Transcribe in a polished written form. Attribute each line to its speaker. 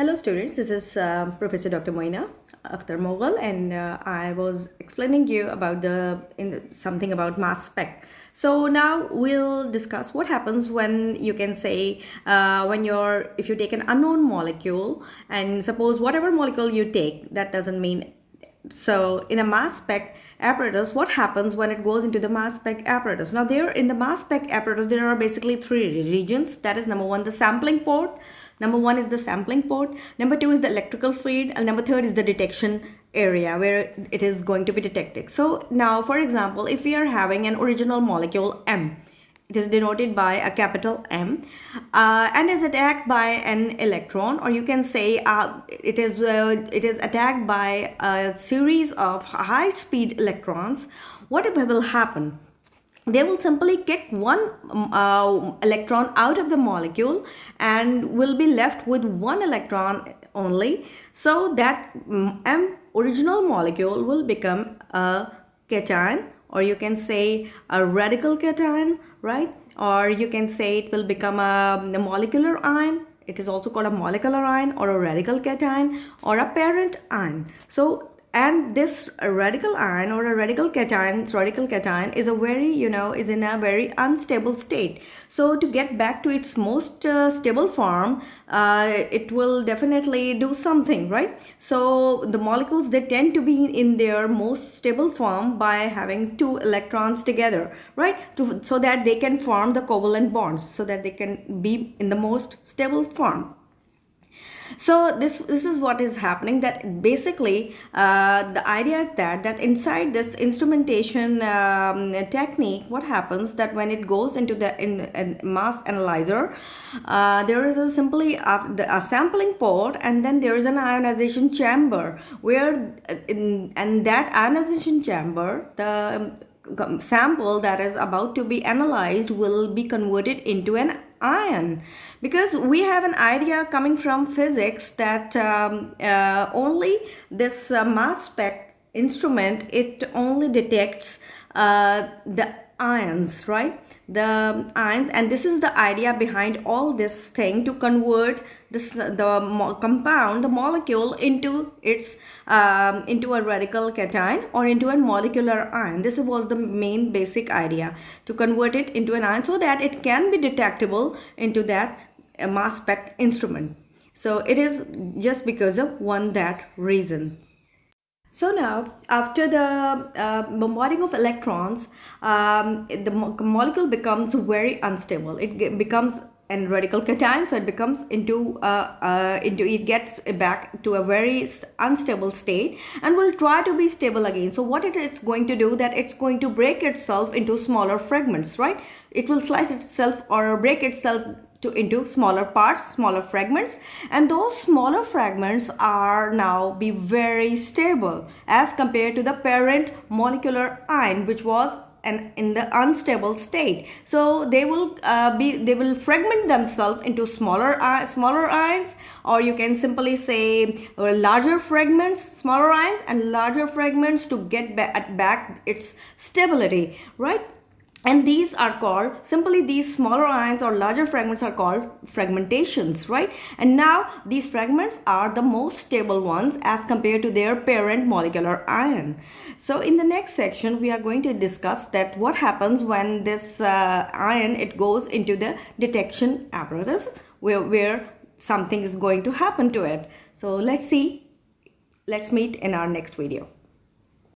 Speaker 1: Hello students, this is Professor Dr. Moina, and I was explaining you about something about mass spec. So now we'll discuss what happens when you can say if you take an unknown molecule, and suppose whatever molecule you take, that doesn't mean. So in a mass spec apparatus, what happens when it goes into the mass spec apparatus? Now there in the mass spec apparatus, there are basically three regions. That is number one, the sampling port. Number one is the sampling port. Number two is the electrical feed. And number third is the detection area where it is going to be detected. So now, for example, if we are having an original molecule M, it is denoted by a capital M, and is attacked by an electron, or you can say it is attacked by a series of high-speed electrons. What will happen? They will simply kick one electron out of the molecule and will be left with one electron only. So that original molecule will become a cation, or you can say a radical cation, right? Or you can say it will become a molecular ion. It is also called a molecular ion or a radical cation or a parent ion. So, and this radical ion or a radical cation is a very, is in a very unstable state. So to get back to its most stable form, it will definitely do something, right? So the molecules, they tend to be in their most stable form by having two electrons together, right? So that they can form the covalent bonds, so that they can be in the most stable form. So this is what is happening, that basically the idea is that inside this instrumentation technique, what happens that when it goes into the mass analyzer, there is simply a sampling port, and then there is an ionization chamber where and that ionization chamber, the sample that is about to be analyzed will be converted into an ion, because we have an idea coming from physics that only this mass spec instrument, it only detects the ions, right? The ions, and this is the idea behind all this thing, to convert the molecule into its into a radical cation or into a molecular ion. This was the main basic idea, to convert it into an ion so that it can be detectable into that mass spec instrument. So it is just because of that reason. So now, after the bombarding of electrons, the molecule becomes very unstable. It becomes a radical cation, so it becomes it gets back to a very unstable state and will try to be stable again. So what it's going to do, that it's going to break itself into smaller fragments, right? It will slice itself or break itself into smaller parts, smaller fragments, and those smaller fragments are now be very stable as compared to the parent molecular ion, which was in the unstable state. So they will fragment themselves into smaller ions, or you can simply say larger fragments, smaller ions and larger fragments, to get back its stability, right? And these are called, simply these smaller ions or larger fragments are called fragmentations, right? And now these fragments are the most stable ones as compared to their parent molecular ion. So in the next section, we are going to discuss that what happens when this ion, it goes into the detection apparatus where something is going to happen to it. So let's meet in our next video.